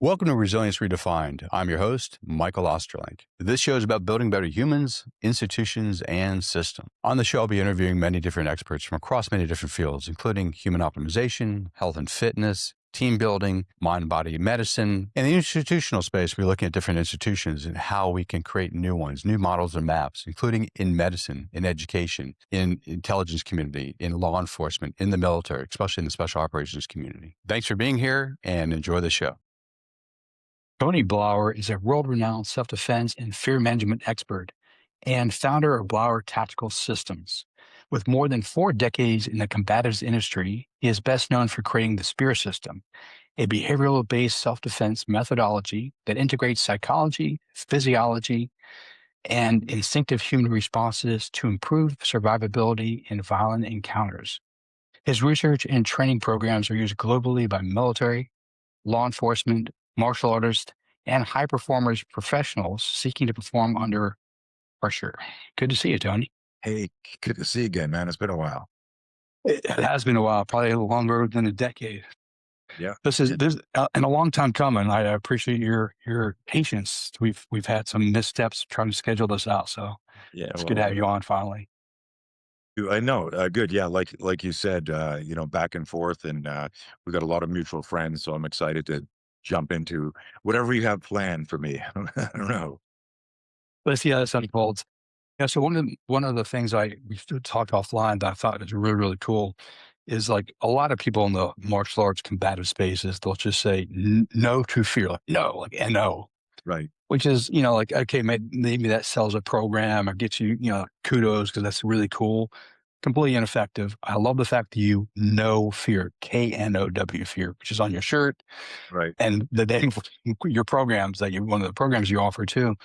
Welcome to Resilience Redefined. I'm your host, Michael Ostrolenk. This show is about building better humans, institutions, and systems. On the show, I'll be interviewing many different experts from across many different fields, including human optimization, health and fitness, team building, mind-body medicine. In the institutional space, we're looking at different institutions and how we can create new ones, new models and maps, including in medicine, in education, in intelligence community, in law enforcement, in the military, especially in the special operations community. Thanks for being here and enjoy the show. Tony Blauer is a world-renowned self-defense and fear management expert and founder of Blauer Tactical Systems. With more than 4 decades in the combatives industry, he is best known for creating the SPEAR system, a behavioral-based self-defense methodology that integrates psychology, physiology, and instinctive human responses to improve survivability in violent encounters. His research and training programs are used globally by military, law enforcement, martial artists, and high performers professionals seeking to perform under pressure. Good to see you, Tony. Hey, good to see you again, man. It's been a while. It has been a while, probably longer than a decade. Yeah. This is and a long time coming. I appreciate your patience. We've had some missteps trying to schedule this out, so Yeah. it's good to Well, have you on finally. I know. Good. Yeah. Like you said, back and forth, and we got a lot of mutual friends. So I'm excited to jump into whatever you have planned for me. I don't know. Let's see how this unfolds. Yeah, so one of the things we talked offline that I thought was really cool is like a lot of people in the martial arts combative spaces, they'll just say no to fear, like no, like no, Right. which is like okay, maybe that sells a program or gets you kudos because that's really cool. Completely ineffective. I love the fact that you know fear, KNOW fear, which is on your shirt, Right. and the name of your programs that you one of the programs you offer too.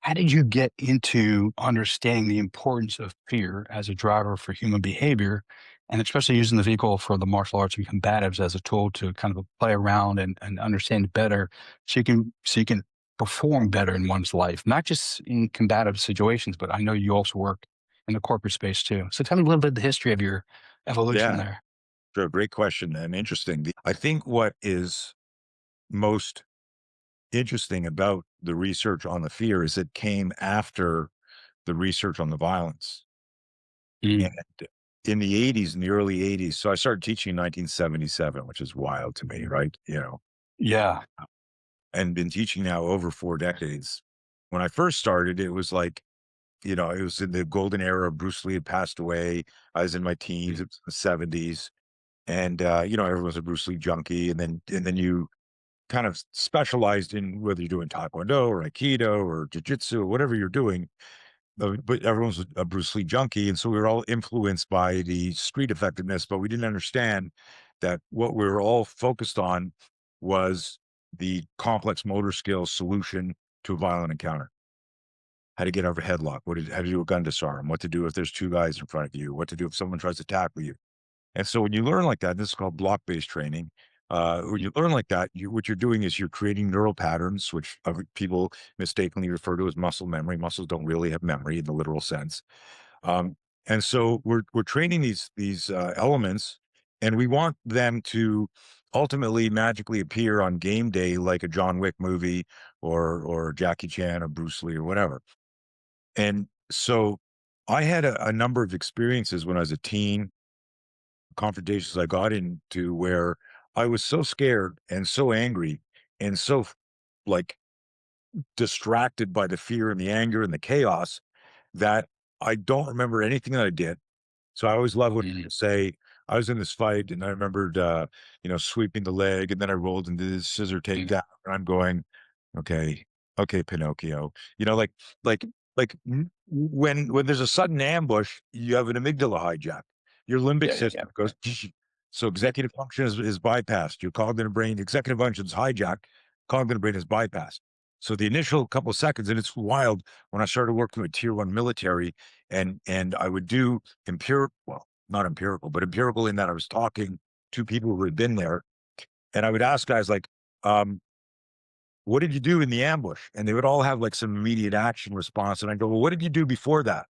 How did you get into understanding the importance of fear as a driver for human behavior, and especially using the vehicle for the martial arts and combatives as a tool to kind of play around and understand it better so you can perform better in one's life, not just in combative situations, but I know you also work in the corporate space too. So tell me a little bit of the history of your evolution Yeah. there. Sure. Great question and interesting. I think what is most interesting about the research on the fear is it came after the research on the violence. And Mm, in the 80s, in the early 80s, so I started teaching in 1977, which is wild to me, right? yeah. And been teaching now over 4 decades. When I first started, it was like, it was in the golden era. Bruce Lee had passed away. I was in my teens, it was the 70s. And everyone's a Bruce Lee junkie. And then you kind of specialized in whether you're doing Taekwondo or Aikido or Jiu-Jitsu or whatever you're doing. But everyone's a Bruce Lee junkie. And so we were all influenced by the street effectiveness, but we didn't understand that what we were all focused on was the complex motor skills solution to a violent encounter. How to get over a headlock, how to do a gun disarm, what to do if there's two guys in front of you, what to do if someone tries to tackle you. And so when you learn like that, this is called block-based training. When you learn like that, what you're doing is you're creating neural patterns, which other people mistakenly refer to as muscle memory. Muscles don't really have memory in the literal sense. Um, and so we're training these elements, and we want them to ultimately magically appear on game day, like a John Wick movie or Jackie Chan or Bruce Lee or whatever. And so I had a number of experiences when I was a teen, confrontations I got into where I was so scared and so angry and so like distracted by the fear and the anger and the chaos that I don't remember anything that I did. So I always love when Mm, people say, I was in this fight and I remembered, sweeping the leg and then I rolled into this scissor mm, takedown. And I'm going, okay, okay, Pinocchio. You know, like, when there's a sudden ambush, you have an amygdala hijack. Your limbic yeah, yeah, yeah. system goes, so executive function is bypassed. Your cognitive brain, executive function is hijacked. Cognitive brain is bypassed. So the initial couple of seconds, and it's wild when I started working with tier one military and I would do well, not empirical, but empirical in that I was talking to people who had been there. And I would ask guys like, what did you do in the ambush? And they would all have like some immediate action response. And I go, well, what did you do before that?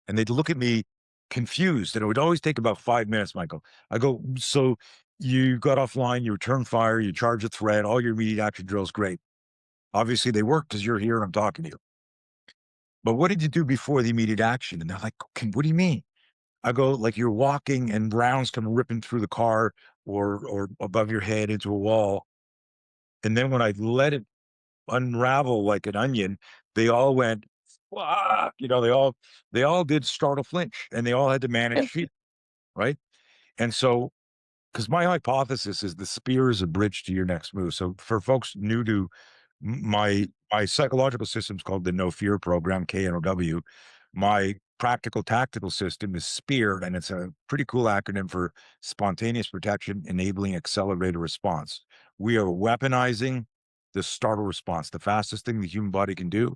And they'd look at me confused. And it would always take about 5 minutes, Michael. I go, so You got offline, you return fire, you charge a threat, all your immediate action drills, great. Obviously, they work because you're here and I'm talking to you. But what did you do before the immediate action? And they're like, okay, what do you mean? I go, like you're walking and rounds come ripping through the car or above your head into a wall. And then when I let it unravel like an onion, they all went, "Wah!" they all did startle flinch and they all had to manage fear, right? And so because my hypothesis is the spear is a bridge to your next move. So for folks new to my psychological system is called the No Fear Program, KNOW. My practical tactical system is SPEAR, and it's a pretty cool acronym for Spontaneous Protection Enabling Accelerated Response. We are weaponizing the startle response, the fastest thing the human body can do,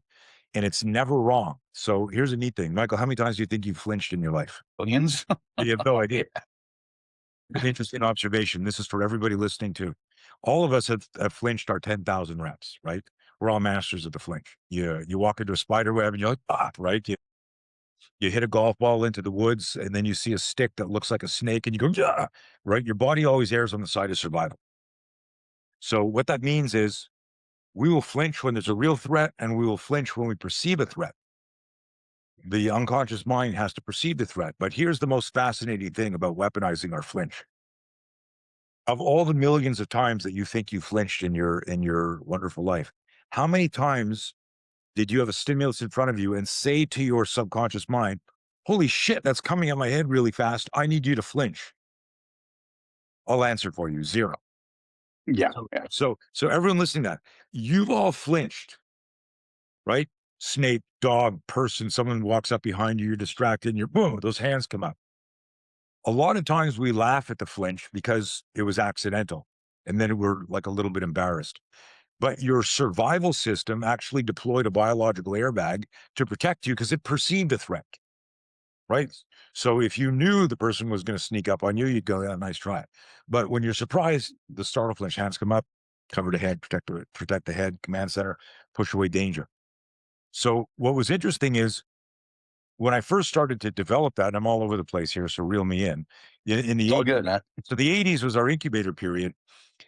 and it's never wrong. So here's a neat thing, Michael. How many times do you think you've flinched in your life? Billions. You have no idea. An interesting observation. This is for everybody listening too. All of us have flinched our 10,000 reps, right? We're all masters of the flinch. You walk into a spider web and you're like, ah, right? You hit a golf ball into the woods and then you see a stick that looks like a snake and you go, yeah, right? Your body always errs on the side of survival. So what that means is we will flinch when there's a real threat and we will flinch when we perceive a threat. The unconscious mind has to perceive the threat. But here's the most fascinating thing about weaponizing our flinch. Of all the millions of times that you think you flinched in your wonderful life, how many times did you have a stimulus in front of you and say to your subconscious mind, holy shit, that's coming at my head really fast. I need you to flinch. I'll answer for you, zero. Yeah. So Yeah. so everyone listening to that, you've all flinched, right? Snake, dog, person, someone walks up behind you, you're distracted, and you're boom, those hands come up. A lot of times we laugh at the flinch because it was accidental. And then we're like a little bit embarrassed. But your survival system actually deployed a biological airbag to protect you because it perceived a threat, right? So if you knew the person was going to sneak up on you, you'd go, yeah, nice try. But when you're surprised, the startle flinch, hands come up, cover the head, protect the head, command center, push away danger. So what was interesting is when I first started to develop that, and I'm all over the place here, so reel me in It's the all 80s. good, man. So the 80s was our incubator period.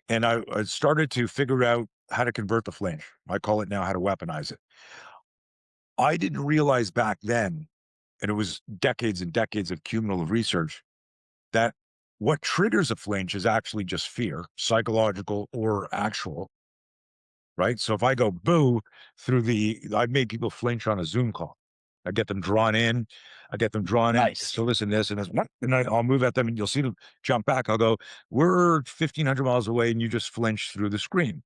And I started to figure out how to convert the flinch. I call it now how to weaponize it. I didn't realize back then, and it was decades and decades of cumulative research, that what triggers a flinch is actually just fear, psychological or actual, right? So if I go boo I've made people flinch on a Zoom call. I get them drawn in. I get them drawn in. Nice. So listen, this and this, and I'll move at them and you'll see them jump back. I'll go, we're 1,500 miles away and you just flinch through the screen.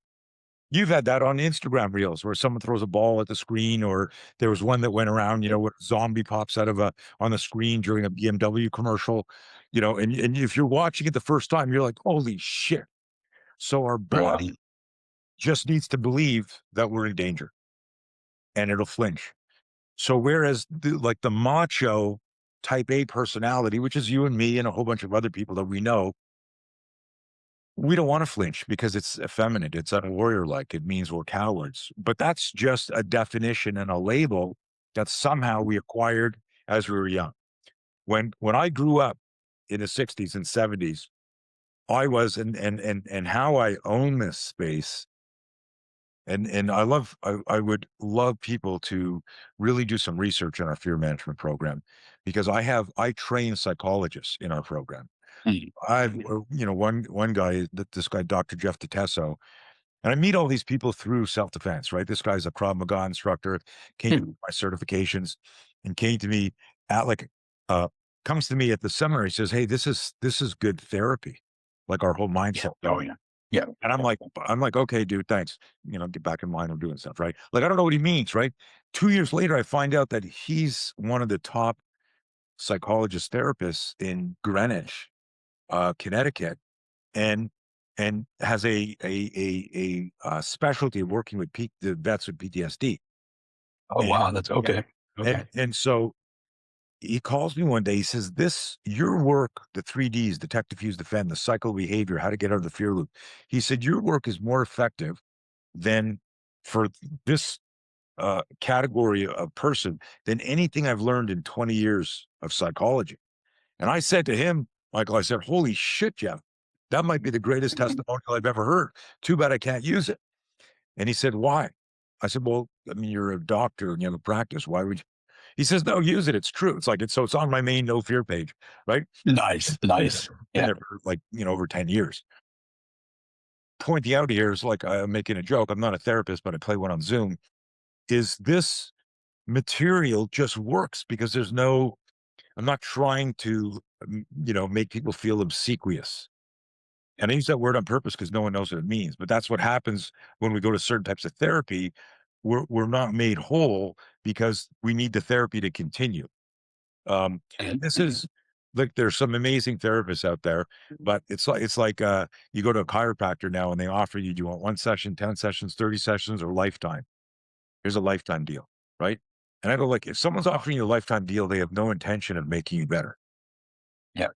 You've had that on Instagram reels where someone throws a ball at the screen, or there was one that went around, where a zombie pops out of on the screen during a BMW commercial, and if you're watching it the first time, you're like, holy shit. So our Right. body just needs to believe that we're in danger and it'll flinch. So whereas like the macho type A personality, which is you and me and a whole bunch of other people that we know, we don't want to flinch because it's effeminate. It's unwarrior-like. It means we're cowards. But that's just a definition and a label that somehow we acquired as we were young. When I grew up in the 60s and 70s, I was and how I own this space. And I would love people to really do some research on our fear management program because I train psychologists in our program. Mm. I've, one guy, this guy, Dr. Jeff DeTesso, and I meet all these people through self-defense, right? This guy's a Krav Maga instructor, came to my certifications and came to me at uh, comes to me at the seminar. He says, hey, this is good therapy. Like our whole mindset. Oh, yeah. Yeah. And I'm like, okay, dude, thanks. Get back in line. I'm doing stuff, right? Like, I don't know what he means, right? 2 years later, I find out that he's one of the top psychologist therapists in Greenwich, Connecticut, and has a specialty of working with the vets with PTSD. Oh, And wow. That's okay. Okay. and so he calls me one day. He says, your work, the 3Ds, detect, diffuse, defend, the cycle behavior, how to get out of the fear loop. He said, your work is more effective than for this category of person than anything I've learned in 20 years of psychology. And I said to him, Michael, I said, holy shit, Jeff, That might be the greatest testimonial I've ever heard. Too bad I can't use it. And he said, why? I said, well, I mean, you're a doctor and you have a practice. Why would you? He says, no, use it. It's true. It's like, it's on my main no fear page, right? Nice. Nice. Been Yeah. there for like, over 10 years. Pointing out here is like, I'm making a joke. I'm not a therapist, but I play one on Zoom. Is this material just works because I'm not trying to, make people feel obsequious. And I use that word on purpose because no one knows what it means. But that's what happens when we go to certain types of therapy. We're not made whole because we need the therapy to continue. And this is like there's some amazing therapists out there, but it's like you go to a chiropractor now and they offer you, do you want 1 session, 10 sessions, 30 sessions, or lifetime? Here's a lifetime deal, right? And I go like, if someone's offering you a lifetime deal, they have no intention of making you better. Yeah.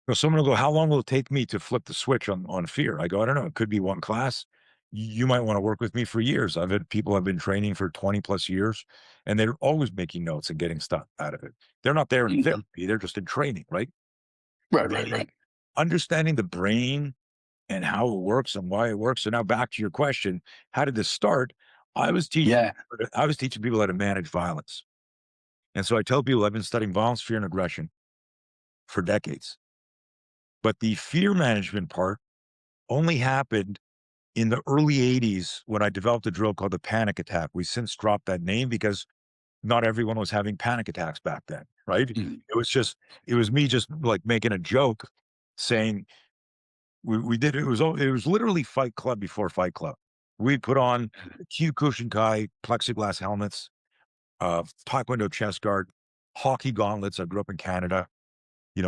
So someone will go, how long will it take me to flip the switch on fear? I go, I don't know. It could be one class. You might want to work with me for years. I've had people I've been training for 20 plus years, and they're always making notes and getting stuff out of it. They're not there in Mhm. therapy. They're just in training, right? Right. Understanding the brain and how it works and why it works. So now back to your question, how did this start? I was teaching, Yeah. I was teaching people how to manage violence. And so I tell people I've been studying violence, fear, and aggression for decades. But the fear management part only happened in the early 80s when I developed a drill called the panic attack. We since dropped that name because not everyone was having panic attacks back then, right? Mhm. It was me just like making a joke saying we did it was literally Fight Club before Fight Club. We put on Kyokushinkai plexiglass helmets, Taekwondo chest guard, hockey gauntlets. I grew up in Canada,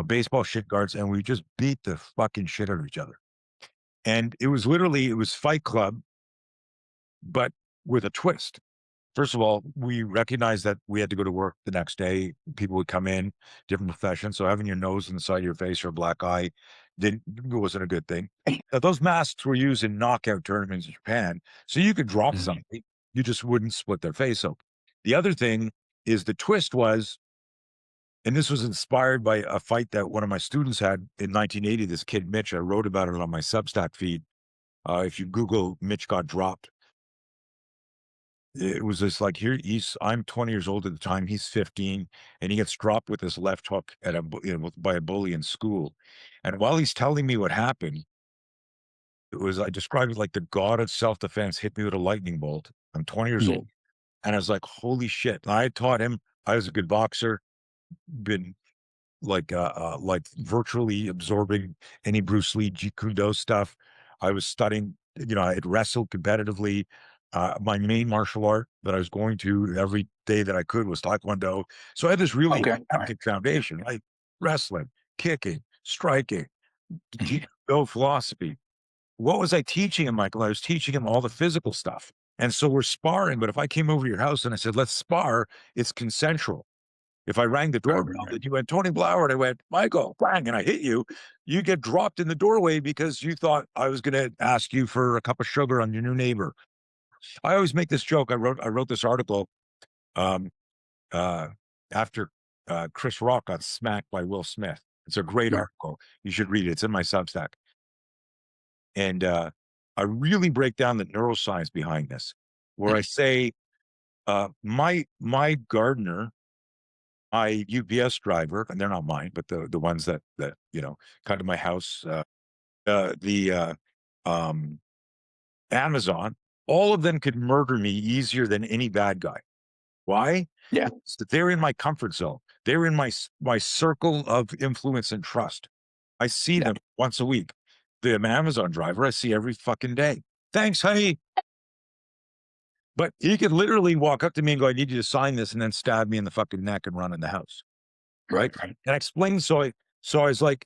baseball shin guards, and we just beat the fucking shit out of each other. And it was Fight Club, but with a twist. First of all, we recognized that we had to go to work the next day. People would come in, different professions. So having your nose inside your face or a black eye wasn't a good thing. Those masks were used in knockout tournaments in Japan. So you could drop Mhm. somebody, you just wouldn't split their face open. The other thing is the twist was, and this was inspired by a fight that one of my students had in 1980, this kid Mitch. I wrote about it on my Substack feed. If you Google Mitch got dropped, it was just like I'm 20 years old at the time, he's 15, and he gets dropped with this left hook by a bully in school. And while he's telling me what happened, I described it like the god of self-defense hit me with a lightning bolt. I'm 20 years Mhm. old. And I was like, holy shit. And I taught him, I was a good boxer, been like virtually absorbing any Bruce Lee Jeet Kune Do stuff. I was studying, I had wrestled competitively. My main martial art that I was going to every day that I could was Taekwondo. So I had this really Okay. All right. epic foundation, like wrestling, kicking, striking, Mhm. no philosophy. What was I teaching him, Michael? I was teaching him all the physical stuff. And so we're sparring, but if I came over to your house and I said, let's spar, it's consensual. If I rang the doorbell Right. and you went, Tony Blauer, and I went, Michael, bang, and I hit you, you get dropped in the doorway because you thought I was going to ask you for a cup of sugar on your new neighbor. I always make this joke. I wrote this article um, uh, after Chris Rock got smacked by Will Smith. It's a great Sure. article. You should read it. It's in my Substack. And I really break down the neuroscience behind this, where I Mhm. say my gardener, my UPS driver, and they're not mine, but the ones that come to my house, the um, Amazon, all of them could murder me easier than any bad guy. Why? Yeah. So they're in my comfort zone. They're in my circle of influence and trust. I see Yeah. them once a week. The Amazon driver I see every fucking day. Thanks, honey. But he could literally walk up to me and go, I need you to sign this, and then stab me in the fucking neck and run in the house. Right. Right. And I explained, so I was like,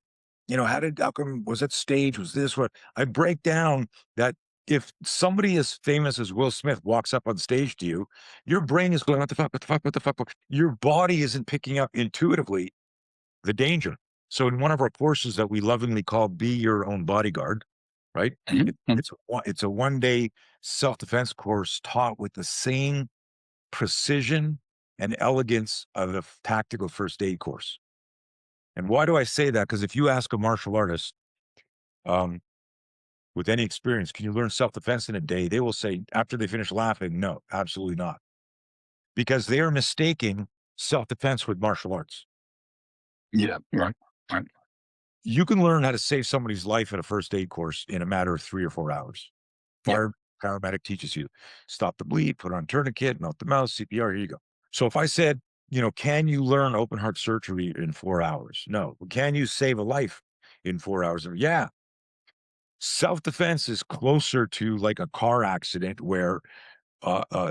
how come, was it stage? Was this what I break down that if somebody as famous as Will Smith walks up on stage to you, your brain is going, what the fuck, what the fuck, what the fuck? Your body isn't picking up intuitively the danger. So in one of our courses that we lovingly call Be Your Own Bodyguard, right? Mhm. Mhm. It's a 1 day self-defense course taught with the same precision and elegance of a tactical first aid course. And why do I say that? Because if you ask a martial artist, um, with any experience, can you learn self-defense in a day? They will say, after they finish laughing, no, absolutely not. Because they are mistaking self-defense with martial arts. Yeah. Right. Right. You can learn how to save somebody's life in a first aid course in a matter of 3 or 4 hours. Yeah. Paramedic teaches you, stop the bleed, put on tourniquet, melt the mouth, CPR, here you go. So if I said, can you learn open heart surgery in 4 hours? No. Can you save a life in 4 hours? Yeah. Self-defense is closer to like a car accident where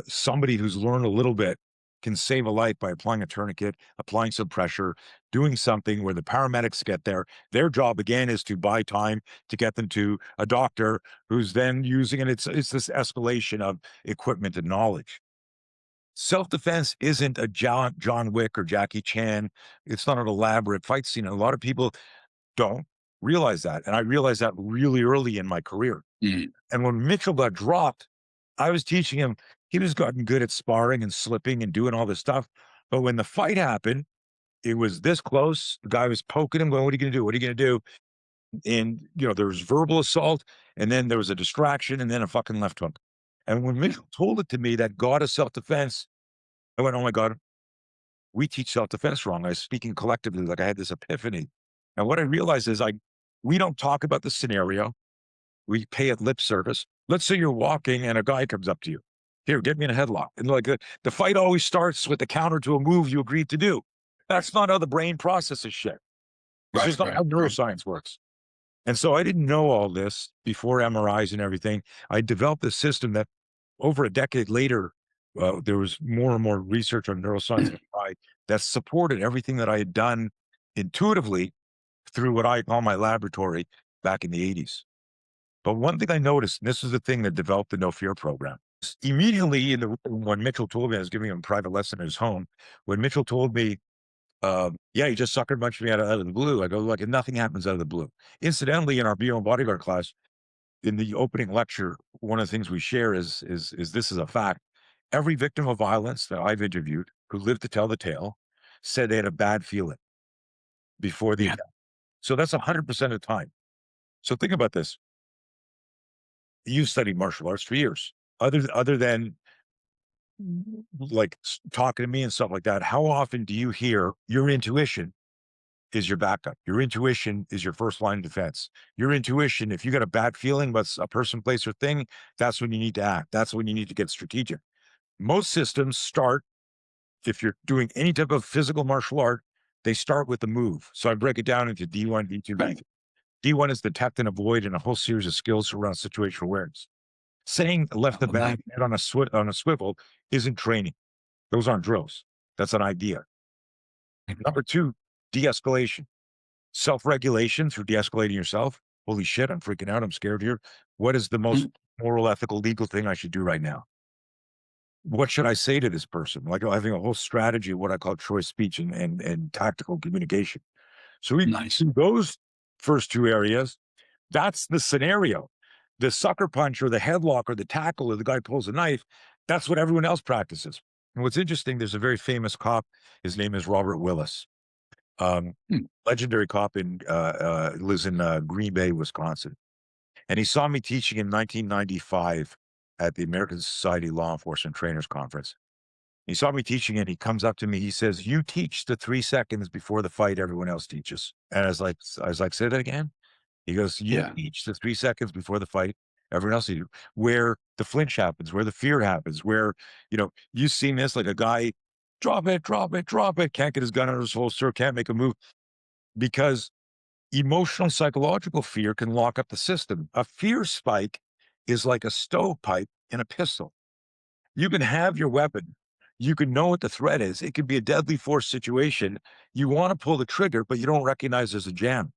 somebody who's learned a little bit can save a life by applying a tourniquet, applying some pressure, doing something where the paramedics get there. Their job again is to buy time to get them to a doctor who's then using it. It's this escalation of equipment and knowledge. Self-defense isn't a John Wick or Jackie Chan. It's not an elaborate fight scene. A lot of people don't realize that. And I realized that really early in my career. Mm. And when Mitchell got dropped, I was teaching him, he was gotten good at sparring and slipping and doing all this stuff. But when the fight happened, it was this close. The guy was poking him, going, what are you going to do? What are you going to do? And, there was verbal assault, and then there was a distraction, and then a fucking left hook. And when Mitchell told it to me, that God of self-defense, I went, oh my God, we teach self-defense wrong. I was speaking collectively, like I had this epiphany. And what I realized is we don't talk about the scenario. We pay it lip service. Let's say you're walking and a guy comes up to you. Here, get me in a headlock. And like the fight always starts with the counter to a move you agreed to do. That's not how the brain processes shit. It's Right. just not Right. how Right. neuroscience works. And so I didn't know all this before MRIs and everything. I developed a system that over a decade later, there was more and more research on neuroscience and MRI that supported everything that I had done intuitively through what I call my laboratory back in the 80s. But one thing I noticed, and this is the thing that developed the No Fear program, immediately in the room when Mitchell told me, I was giving him a private lesson at his home, when Mitchell told me, yeah, he just sucker punched me out of the blue. I go, like, nothing happens out of the blue. Incidentally, in our BO and bodyguard class, in the opening lecture, one of the things we share is this is a fact. Every victim of violence that I've interviewed who lived to tell the tale said they had a bad feeling before the Yeah. attack. So that's 100% of the time. So think about this. You studied martial arts for years. Other than like talking to me and stuff like that, how often do you hear your intuition is your backup? Your intuition is your first line of defense. Your intuition, if you got a bad feeling about a person, place, or thing, that's when you need to act. That's when you need to get strategic. Most systems start, if you're doing any type of physical martial art, they start with the move. So I break it down into D1, D2, Right. D3. D1 is detect and avoid, and a whole series of skills around situational awareness. Saying left the Oh, nice. back head on a swivel isn't training. Those aren't drills. That's an idea. Number two, de-escalation. Self-regulation through de-escalating yourself. Holy shit, I'm freaking out. I'm scared here. What is the most Mm. moral, ethical, legal thing I should do right now? What should I say to this person? Like having a whole strategy of what I call choice speech and tactical communication. So we Nice. do those first two areas. That's the scenario. The sucker punch or the headlock or the tackle or the guy pulls a knife, that's what everyone else practices. And what's interesting, there's a very famous cop. His name is Robert Willis. Um, Mm. Legendary cop lives in Green Bay, Wisconsin. And he saw me teaching in 1995 at the American Society of Law Enforcement Trainers Conference. He saw me teaching and he comes up to me. He says, "You teach the 3 seconds before the fight everyone else teaches." And I was like, say that again? He goes, "You Yeah. teach the 3 seconds before the fight, everyone else you do, where the flinch happens, where the fear happens, where, you've seen this, like a guy, drop it, drop it, drop it, can't get his gun out of his holster, can't make a move because emotional, psychological fear can lock up the system. A fear spike is like a stovepipe in a pistol. You can have your weapon. You can know what the threat is. It could be a deadly force situation. You want to pull the trigger, but you don't recognize there's a jam.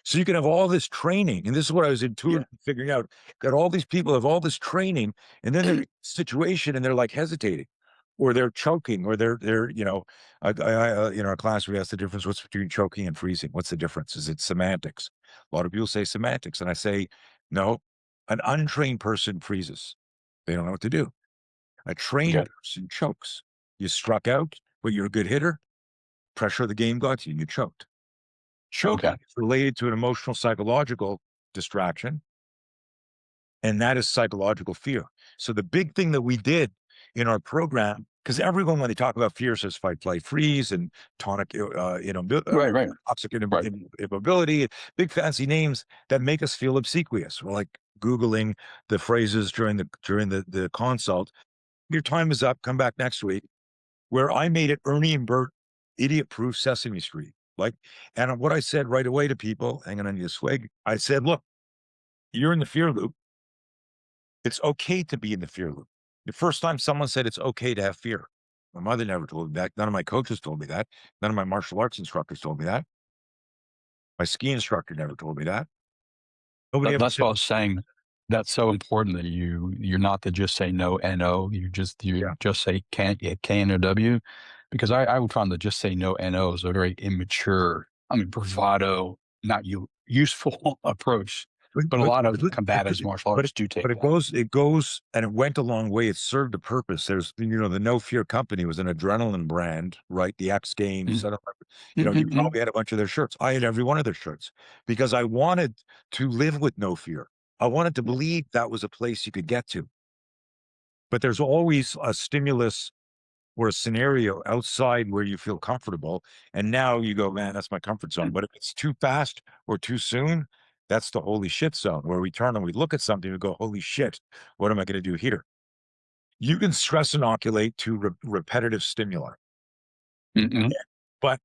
So you can have all this training, and this is what I was Yeah. intuitively figuring out, that all these people have all this training, and then they're in a situation and they're like hesitating, or they're choking, or they're in our class we asked the difference what's between choking and freezing. What's the difference? Is it semantics? A lot of people say semantics, and I say no. An untrained person freezes. They don't know what to do. A Okay. trained person chokes. You struck out, but you're a good hitter. Pressure of the game got you. You choked. Sure. Okay. It's related to an emotional psychological distraction, and that is psychological fear. So the big thing that we did in our program, because everyone, when they talk about fear, says fight, flight, freeze, and tonic, Right. toxic Right. immobility, big fancy names that make us feel obsequious. We're like Googling the phrases during the consult. Your time is up. Come back next week. Where I made it Ernie and Bert idiot-proof Sesame Street. Like, and what I said right away to people, hang on, I need a swig. I said, look, you're in the fear loop. It's okay to be in the fear loop. The first time someone said it's okay to have fear. My mother never told me that. None of my coaches told me that. None of my martial arts instructors told me that. My ski instructor never told me that. Nobody ever That's said, what I was saying. That's so important that you're not to just say no, no. You yeah. just say can or W, because I would find that just say no, no is a very immature, bravado, not useful approach. But But a but lot but of it combatives martial but it arts do but take it that. goes and it went a long way. It served a purpose. There's, the No Fear Company was an adrenaline brand, right? The X Games, Mm, I don't mm, you mm, mm. probably had a bunch of their shirts. I had every one of their shirts because I wanted to live with no fear. I wanted to Yeah. believe that was a place you could get to. But there's always a stimulus or a scenario outside where you feel comfortable. And now you go, man, that's my comfort zone. Mm, But if it's too fast or too soon, that's the holy shit zone where we turn and we look at something and go, holy shit, what am I going to do here? You can stress inoculate to repetitive stimuli. mm, mm. But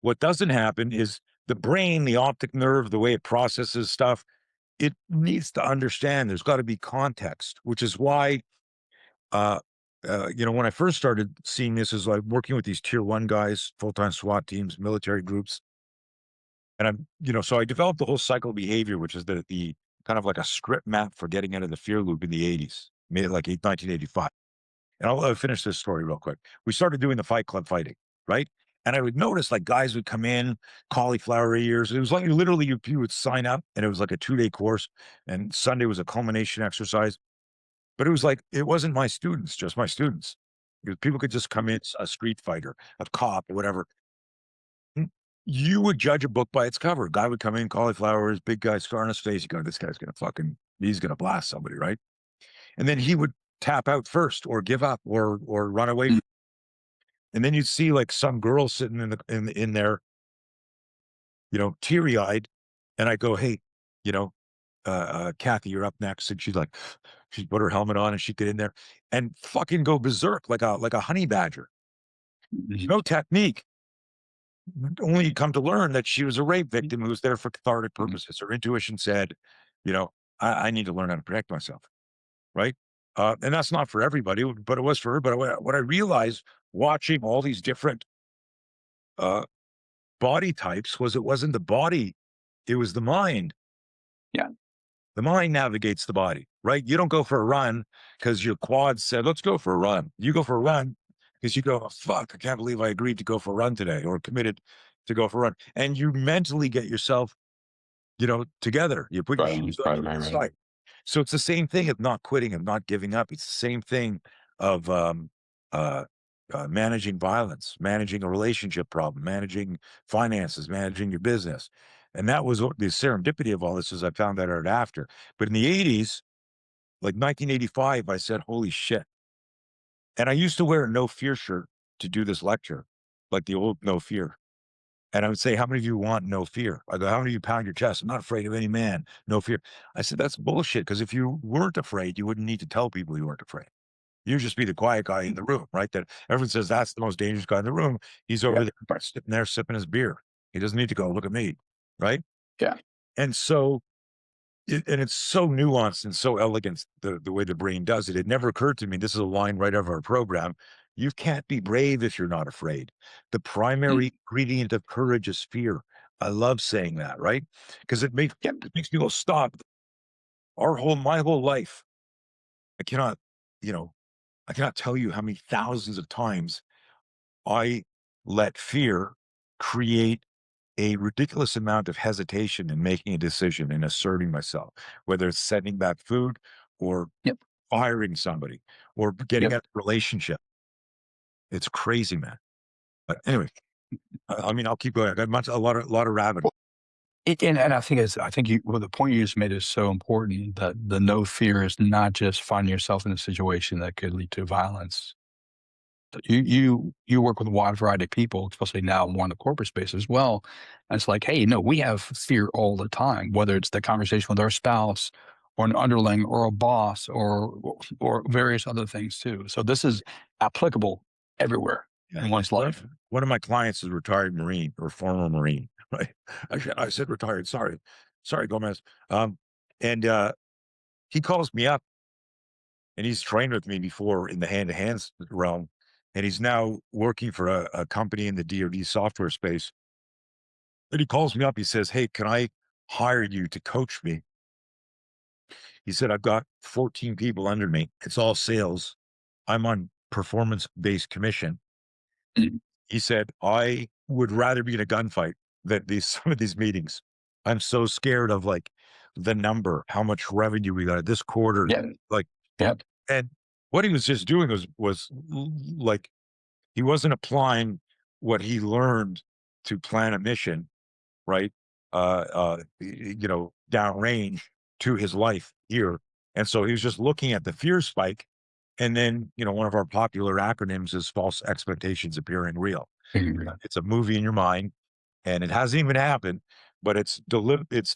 what doesn't happen is the brain, the optic nerve, the way it processes stuff, it needs to understand there's got to be context, which is why Uh, when I first started seeing this is like working with these tier one guys, full-time SWAT teams, military groups. And so I developed the whole cycle of behavior, which is the kind of like a script map for getting out of the fear loop in the 80s, made it like 1985. And I'll finish this story real quick. We started doing the Fight Club fighting, right? And I would notice like guys would come in, cauliflower ears. It was like literally you would sign up and it was like a 2-day course. And Sunday was a culmination exercise. But it was like, it wasn't my students, just my students. Because people could just come in, a street fighter, a cop, or whatever. Mm, You would judge a book by its cover. A guy would come in, cauliflowers, big guy, scar on his face. You go, this guy's gonna he's gonna blast somebody, right? And then he would tap out first, or give up, or run away. Mm. And then you'd see like some girl sitting in there, teary eyed, and I go, hey, you know, Kathy, you're up next. And she's like, she'd put her helmet on and she'd get in there and fucking go berserk like a honey badger. Mm, No technique. Only you come to learn that she was a rape victim who was there for cathartic mm. purposes. Her intuition said, you know, I need to learn how to protect myself. Right. And that's not for everybody, but it was for her. But what I realized watching all these different uh, body types was it wasn't the body, it was the mind. Yeah. The mind navigates the body, right? You don't go for a run because your quad said, let's go for a run. You go for a run because you go, oh, fuck, I can't believe I agreed to go for a run today or committed to go for a run. And you mentally get yourself, together. You put your shoes on, you Right. decide. So it's the same thing of not quitting, of not giving up. It's the same thing of uh, managing violence, managing a relationship problem, managing finances, managing your business. And that was the serendipity of all this, as I found that out after. But in the 80s, like 1985, I said, holy shit. And I used to wear a no fear shirt to do this lecture, like the old no fear. And I would say, how many of you want no fear? I go, how many of you pound your chest? I'm not afraid of any man, no fear. I said, that's bullshit. Because if you weren't afraid, you wouldn't need to tell people you weren't afraid. You'd just be the quiet guy in the room, right? That everyone says that's the most dangerous guy in the room. He's over Yeah. there sitting there sipping his beer. He doesn't need to go, look at me, right? Yeah. And so, and it's so nuanced and so elegant the way the brain does it. It never occurred to me. This is a line right out of our program. You can't be brave if you're not afraid. The Mm. primary ingredient of courage is fear. I love saying that, right? Because Yep. it makes people stop. My whole life, I cannot, you know, I cannot tell you how many thousands of times I let fear create a ridiculous amount of hesitation in making a decision and asserting myself, whether it's sending back food or Yep. firing somebody or getting Yep. out of a relationship. It's crazy, man. But anyway, I mean, I'll keep going. I got a lot of rabbit. And I think the point you just made is so important, that the no fear is not just finding yourself in a situation that could lead to violence. You work with a wide variety of people, especially now more in the corporate space as well. And it's like, hey, no, we have fear all the time, whether it's the conversation with our spouse or an underling or a boss or various other things too. So this is applicable everywhere Yeah. in one's life. One of my clients is a retired Marine or former Marine, right? I said retired. Sorry, Gomez. And he calls me up, and he's trained with me before in the hand-to-hand realm, and he's now working for a company in the DoD software space. And he calls me up. He says, "Hey, can I hire you to coach me?" He said, "I've got 14 people under me. It's all sales. I'm on performance-based commission." Mm. He said, "I would rather be in a gunfight than these some of these meetings. I'm so scared of like the number, how much revenue we got this quarter." Yeah. Like, Yep. and what he was just doing was like he wasn't applying what he learned to plan a mission, right? Downrange to his life here. And so he was just looking at the fear spike. And then, one of our popular acronyms is false expectations appearing real. Mm. It's a movie in your mind, and it hasn't even happened, but it's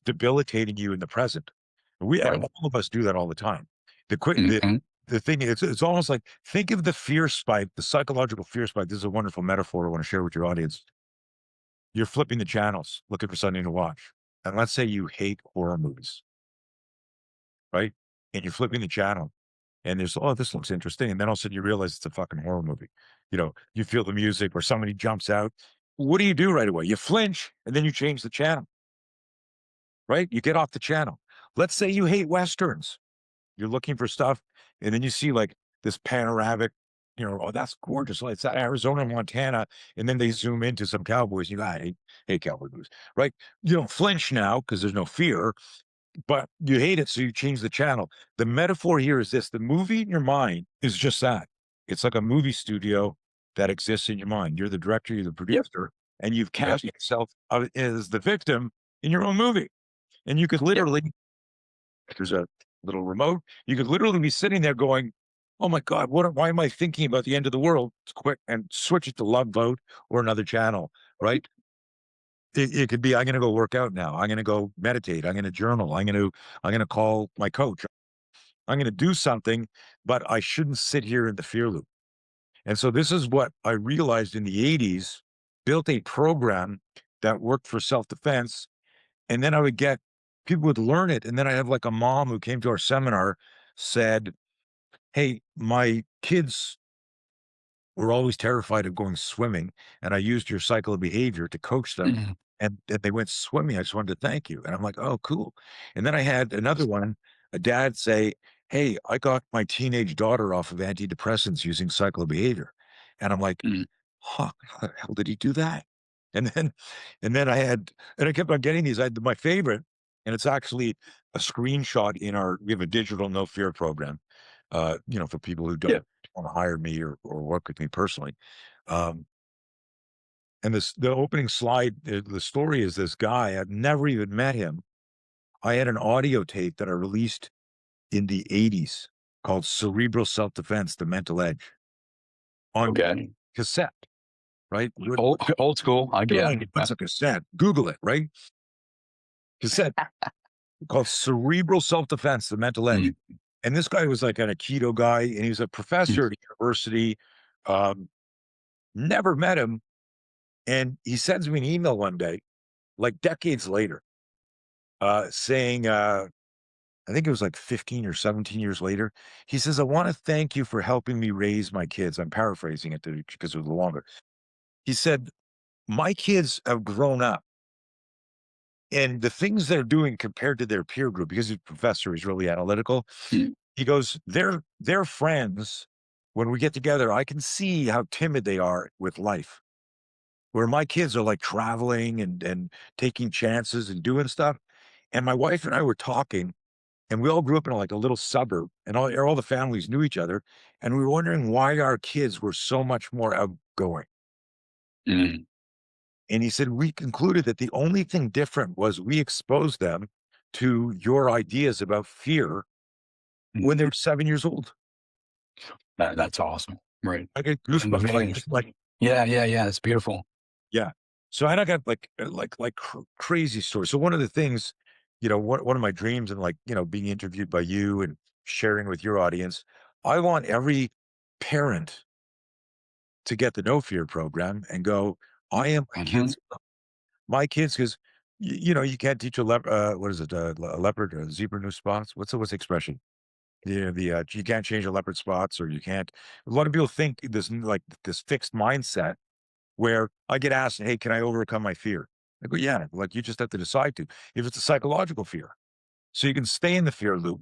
debilitating you in the present. Right. All of us do that all the time. The quick, Mhm. the thing is, it's almost like, think of the fear spike, the psychological fear spike. This is a wonderful metaphor I want to share with your audience. You're flipping the channels, looking for something to watch. And let's say you hate horror movies, right? And you're flipping the channel, and there's, oh, this looks interesting. And then all of a sudden you realize it's a fucking horror movie. You feel the music or somebody jumps out. What do you do right away? You flinch, and then you change the channel, right? You get off the channel. Let's say you hate Westerns. You're looking for stuff, and then you see like this panoramic, oh, that's gorgeous. Like, it's out Arizona, Montana. And then they zoom into some cowboys. You go, I hate cowboy movies, right? You don't flinch now because there's no fear, but you hate it. So you change the channel. The metaphor here is this: the movie in your mind is just that. It's like a movie studio that exists in your mind. You're the director, you're the Yep. producer, and you've Yep. cast yourself out as the victim in your own movie. And you could Yep. literally, there's a little remote. You could literally be sitting there going, "Oh my God, why am I thinking about the end of the world?" It's quick, and switch it to Love Vote or another channel, right? It could be, I'm going to go work out now. I'm going to go meditate. I'm going to journal. I'm going to call my coach. I'm going to do something, but I shouldn't sit here in the fear loop. And so this is what I realized in the 80s, built a program that worked for self-defense. And then I would get people would learn it. And then I have like a mom who came to our seminar, said, "Hey, my kids were always terrified of going swimming, and I used your cycle of behavior to coach them, Mhm. and they went swimming. I just wanted to thank you." And I'm like, "Oh, cool." And then I had another one, a dad say, "Hey, I got my teenage daughter off of antidepressants using cycle of behavior." And I'm like, Mhm. "Huh, how the hell did he do that?" And then and I kept on getting these. I had my favorite, and it's actually a screenshot we have a digital no fear program, for people who don't Yeah. want to hire me or work with me personally. Um, and the opening slide, the story is this guy. I've never even met him. I had an audio tape that I released in the 80s called Cerebral Self-Defense, The Mental Edge, on Okay. cassette, right? Old school. I get it. What's a cassette? Google it, right? Cassette called Cerebral Self-Defense, The Mental Edge. Mm. And this guy was like a keto guy, and he was a Mm. professor at a university. Um, Never met him. And he sends me an email one day, like decades later, saying, I think it was like 15 or 17 years later. He says, "I want to thank you for helping me raise my kids." I'm paraphrasing it because it was longer. He said, "My kids have grown up, and the things they're doing compared to their peer group, because he's a professor, he's really analytical." Mm. He goes, "Their friends, when we get together, I can see how timid they are with life. Where my kids are like traveling and taking chances and doing stuff." And my wife and I were talking, and we all grew up in like a little suburb, and all the families knew each other. And we were wondering why our kids were so much more outgoing. Mm. And he said, we concluded that the only thing different was we exposed them to your ideas about fear when they were 7 years old. That's awesome. Right. I get And the goosebumps. Like, values. it's like, Yeah. Yeah. Yeah. It's beautiful. yeah. So and I got crazy stories. So one of the things, one of my dreams and being interviewed by you and sharing with your audience, I want every parent to get the No Fear program and go, I am Mhm. my kids, because you can't teach what is it, a leopard, a zebra new spots. What's the expression? You can't change a leopard spots, or you can't. A lot of people think this fixed mindset where I get asked, "Hey, can I overcome my fear?" I go, "Yeah." Like, you just have to decide to. If it's a psychological fear, so you can stay in the fear loop,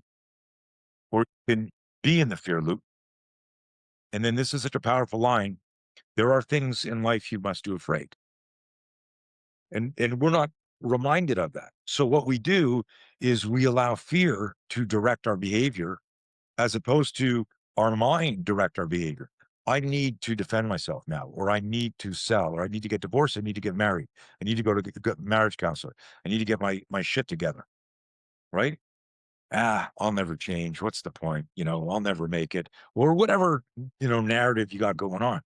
or you can be in the fear loop. And then this is such a powerful line. There are things in life you must do afraid. And we're not reminded of that. So what we do is we allow fear to direct our behavior as opposed to our mind direct our behavior. I need to defend myself now, or I need to sell, or I need to get divorced. I need to get married. I need to go to the marriage counselor. I need to get my shit together. Right? I'll never change. What's the point? I'll never make it, or whatever, narrative you got going on.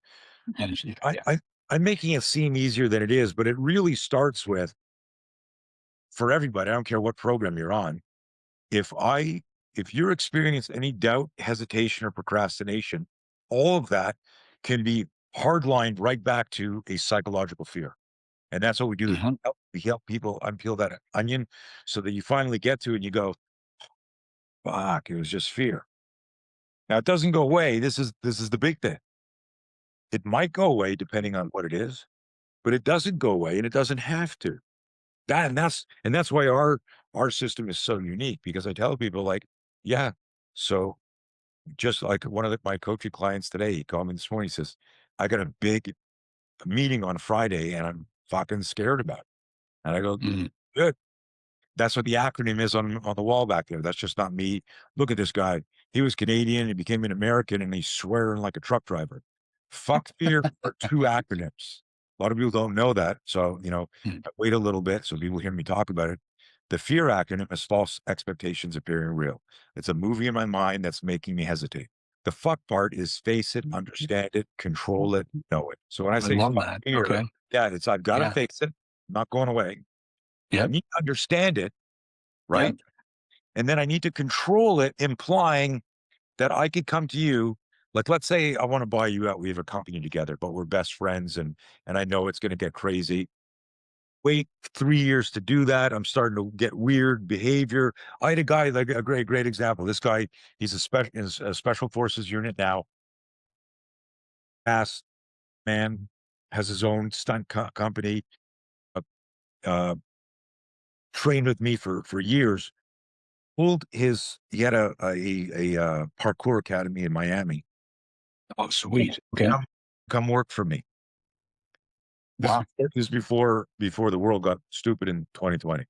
And it's- I, yeah. I, I'm making it seem easier than it is, but it really starts with, for everybody, I don't care what program you're on. If I if you're experiencing any doubt, hesitation, or procrastination, all of that can be hardlined right back to a psychological fear. And that's what we do. Mhm. We help people unpeel that onion so that you finally get to it and you go, fuck, it was just fear. Now it doesn't go away. This is the big thing. It might go away depending on what it is, but it doesn't go away and it doesn't have to. And that's why our system is so unique, because I tell people, like, yeah, so just like one of my coaching clients today, he called me this morning. He says, I got a big meeting on Friday and I'm fucking scared about it. And I go, Mm. good. That's what the acronym is on the wall back there. That's just not me. Look at this guy. He was Canadian. He became an American and he's swearing like a truck driver. Fuck fear are two acronyms. A lot of people don't know that. So, Mm. I wait a little bit so people hear me talk about it. The fear acronym is false expectations appearing real. It's a movie in my mind that's making me hesitate. The fuck part is face it, understand it, control it, know it. So when I I say love fuck that. fear, Okay. yeah, it's I've got to Yeah. face it, not going away. I Yep. need to understand it, Yep. right? And then I need to control it, implying that I could come to you. Like, let's say I want to buy you out. We have a company together, but we're best friends, and I know it's going to get crazy. Wait 3 years to do that. I'm starting to get weird behavior. I had a guy, like a great example. This guy, he's a special forces unit now. Ass man, has his own stunt company. Uh, uh, trained with me for years. He had a parkour academy in Miami. Oh, sweet. Okay. Come work for me. Wow. This is before the world got stupid in 2020.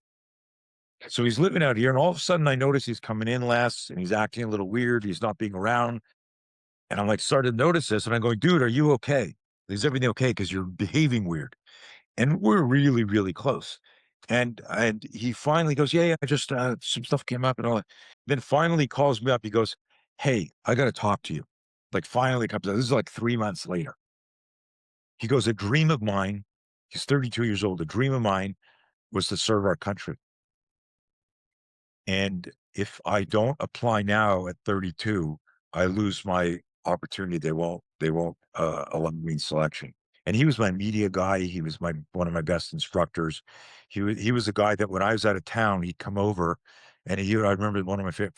So he's living out here, and all of a sudden I notice he's coming in less and he's acting a little weird. He's not being around. And I'm like, started to notice this. And I'm going, dude, are you okay? Is everything okay? Because you're behaving weird. And we're really, really close. And he finally goes, yeah, I just some stuff came up and all that. Then finally calls me up. He goes, hey, I got to talk to you. Like, finally comes out. This is like 3 months later. He goes, a dream of mine. He's 32 years old. A dream of mine was to serve our country. And if I don't apply now at 32, I lose my opportunity. They won't allow me in selection. And he was my media guy. He was one of my best instructors. He was a guy that when I was out of town, he'd come over, and I remember one of my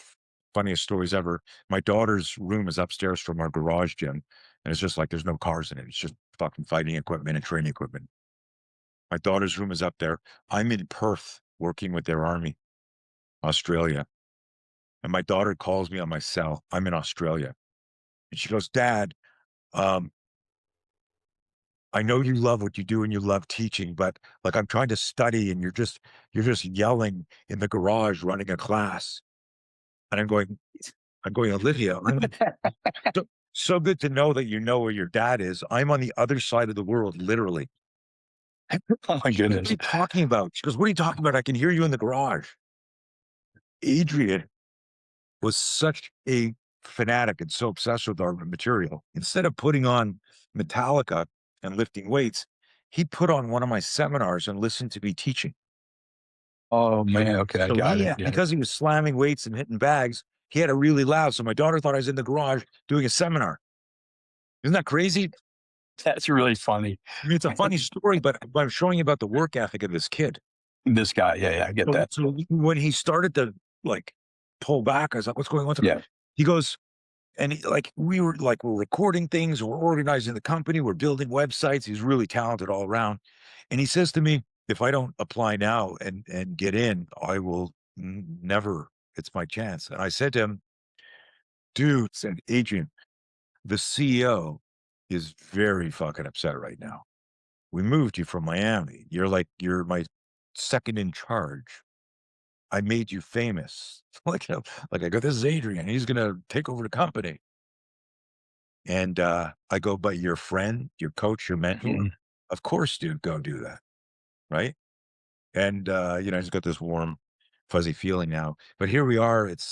funniest stories ever. My daughter's room is upstairs from our garage gym, and it's just like there's no cars in it. It's just fucking fighting equipment and training equipment. My daughter's room is up there. I'm in Perth working with their army, Australia. And my daughter calls me on my cell. I'm in Australia. And she goes, Dad, um, I know you love what you do and you love teaching, but like, I'm trying to study and you're just yelling in the garage running a class. And I'm going, Olivia, so, so good to know that you know where your dad is. I'm on the other side of the world, literally. Oh my She goes, "What are goodness. you talking about?" She goes, "What are you talking about? I can hear you in the garage." Adrian was such a fanatic and so obsessed with our material. Instead of putting on Metallica and lifting weights, he put on one of my seminars and listened to me teaching. Oh man. Okay. I So got it. Yeah. because he was slamming weights and hitting bags, he had it really loud. So my daughter thought I was in the garage doing a seminar. Isn't that crazy? That's really funny. I mean, it's a funny story, but I'm showing you about the work ethic of this kid. This guy. Yeah. Yeah. I get that. So when he started to like pull back, I was like, "What's going on?" Yeah. He goes, and we're recording things, we're organizing the company, we're building websites. He's really talented all around. And he says to me, if I don't apply now and get in, I will never, it's my chance. And I said to him, dude, said Adrian, the CEO is very fucking upset right now. We moved you from Miami. You're my second in charge. I made you famous. Like I go, this is Adrian. He's gonna take over the company. And I go, but your friend, your coach, your mentor, Mhm. of course, dude, go do that. Right. And I just got this warm, fuzzy feeling now. But here we are, it's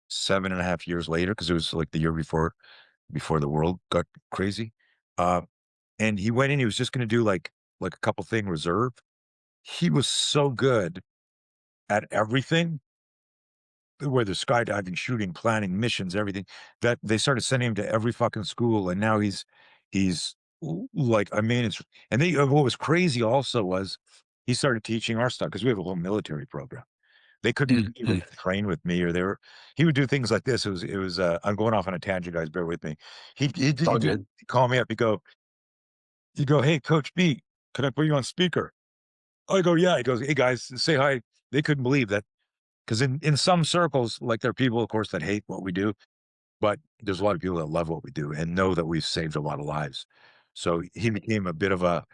7.5 years later, because it was like the year before the world got crazy. Uh, and he went in, he was just gonna do like a couple thing reserve. He was so good at everything, whether skydiving, shooting, planning, missions, everything, that they started sending him to every fucking school. And now he's like, I mean, what was crazy also was he started teaching our stuff because we have a whole military program. They couldn't even Mhm. train with me, he would do things like this. I'm going off on a tangent, guys, bear with me. It's all He'd good. call me up, you go, "Hey, Coach B, can I put you on speaker?" I go, "Yeah." He goes, "Hey guys, say hi." They couldn't believe that. Because in some circles, like there are people, of course, that hate what we do, but there's a lot of people that love what we do and know that we've saved a lot of lives. So he became a bit of a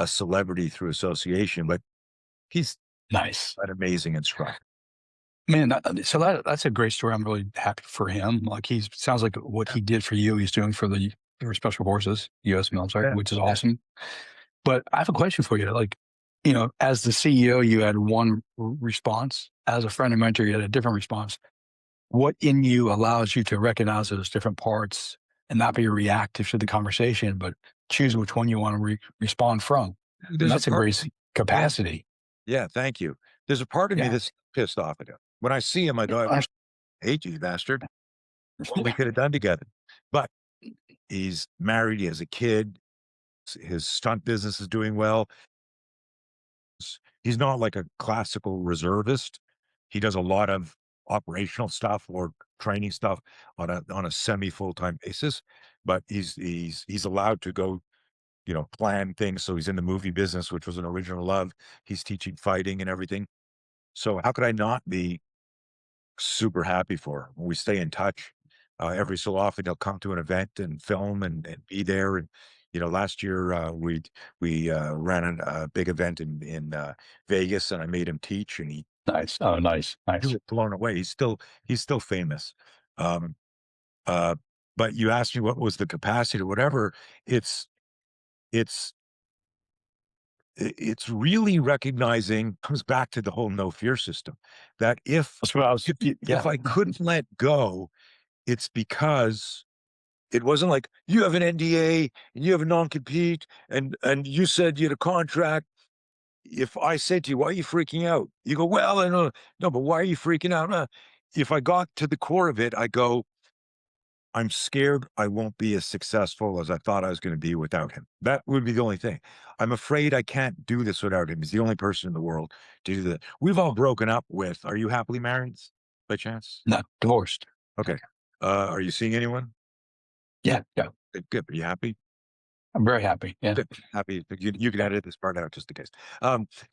celebrity through association, but he's Nice. an amazing instructor. Man, that's a great story. I'm really happy for him. Like he sounds like what he did for you, he's doing for the for Special Forces, U.S. military, Yeah, which is yeah. awesome. But I have a question for you. Like, as the CEO, you had one response. As a friend and mentor, you had a different response. What in you allows you to recognize those different parts and not be reactive to the conversation, but choose which one you want to respond from? And There's a that's a part. great Yeah, capacity. yeah. Thank you. There's a part of me Yeah. that's pissed off at him. When I see him, I go, "I hate you, bastard. What we could have done together." But he's married. He has a kid. His stunt business is doing well. He's not like a classical reservist. He does a lot of operational stuff or training stuff on a semi full-time basis, but he's allowed to go, plan things. So he's in the movie business, which was an original love. He's teaching fighting and everything. So how could I not be super happy for him? We stay in touch. Every so often, he'll come to an event and film and be there. And last year we ran a big event in Vegas, and I made him teach, and Nice. Oh, nice. he Nice. was blown away. He's still famous. Um, uh, but you asked me what was the capacity or whatever. It's it's it's really recognizing, comes back to the whole no fear system, that That's what I was, if yeah. if I couldn't let go, it's because it wasn't like, "You have an NDA and you have a non-compete and you said you had a contract." If I said to you, "Why are you freaking out?" You go, "Well, I know." "No, but why are you freaking out?" If I got to the core of it, I go, "I'm scared I won't be as successful as I thought I was gonna be without him." That would be the only thing. "I'm afraid I can't do this without him. He's the only person in the world to do that." We've all broken up with, are you happily married by chance? No, divorced. Okay. Are you seeing anyone? Yeah. Yeah. Good, good. Are you happy? I'm very happy. Yeah. Good. Happy. You can edit this part out just in case.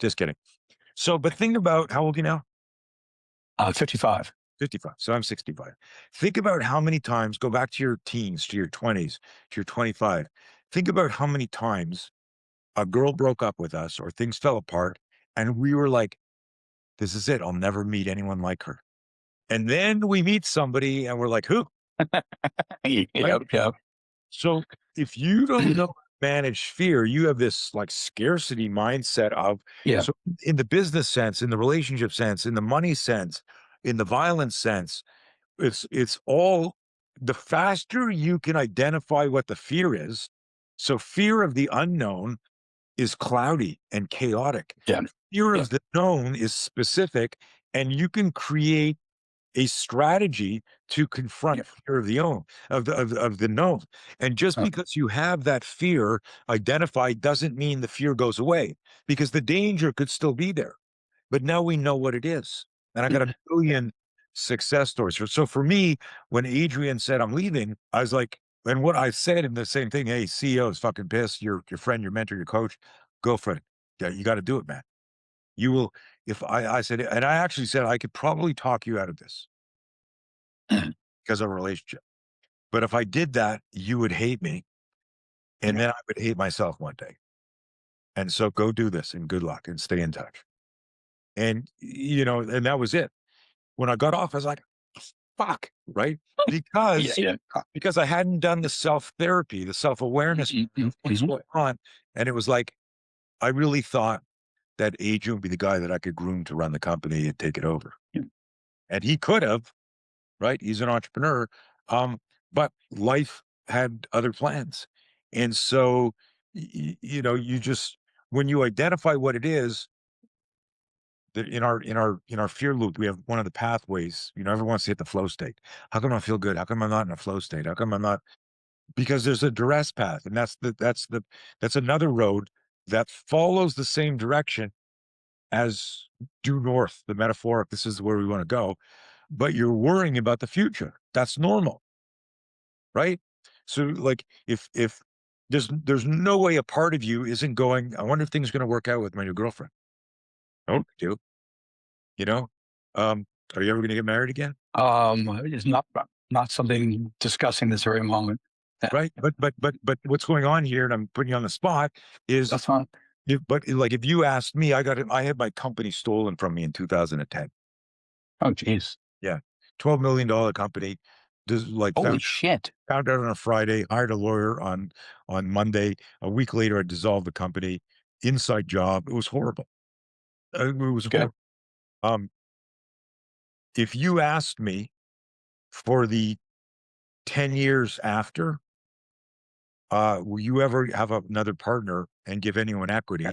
Just kidding. So, but think about, how old are you now? 55. 55. So I'm 65. Think about how many times, go back to your teens, to your 20s, to your 25. Think about how many times a girl broke up with us or things fell apart and we were like, this is it. I'll never meet anyone like her. And then we meet somebody and we're like, who? Right? Yep. Yep. So if you don't know manage fear, you have this like scarcity mindset of, Yeah. so in the business sense, in the relationship sense, in the money sense, in the violence sense, it's all, the faster you can identify what the fear is. So fear of the unknown is cloudy and chaotic. Yeah. Fear Yeah. of the known is specific, and you can create a strategy to Yeah. confront fear of the own of the known. And just Uh, because you have that fear identified doesn't mean the fear goes away, because the danger could still be there. But now we know what it is. And I got a billion success stories. So for me, when Adrian said I'm leaving, I was like, and what I said in the same thing, hey, CEO is fucking pissed. Your friend, your mentor, your coach, go for it. Yeah, you got to do it, man. You will, if I said, and I actually said I could probably talk you out of this because of a relationship. But if I did that, you would hate me. And yeah. then I would hate myself one day. And so go do this and good luck and stay in touch. And, and that was it. When I got off, I was like, fuck, right? Yeah. Because Yeah. because I hadn't done the self-therapy, the self-awareness of what's Mhm. going on. And it was like, I really thought that Adrian would be the guy that I could groom to run the company and take it over. Yeah. And he could have, right? He's an entrepreneur. Um, but life had other plans. And so, you just, when you identify what it is, that in our fear loop, we have one of the pathways. Everyone wants to hit the flow state. How come I feel good? How come I'm not in a flow state? How come I'm not? Because there's a duress path, and that's another road that follows the same direction as due north, the metaphoric. This is where we want to go, but you're worrying about the future. That's normal, right? So, like, if there's no way a part of you isn't going, I wonder if things are going to work out with my new girlfriend. Oh, do you know? Are you ever going to get married again? It's not something discussing this very moment. Yeah. Right. But what's going on here, and I'm putting you on the spot, is That's fine. if you asked me, I had my company stolen from me in 2010. Oh, geez. Yeah. $12 million company. Just like Holy shit. found out on a Friday, hired a lawyer on Monday. A week later, I dissolved the company. Inside job. It was horrible. It was Okay. horrible. Um, if you asked me for the 10 years after, will you ever have another partner and give anyone equity? Yeah.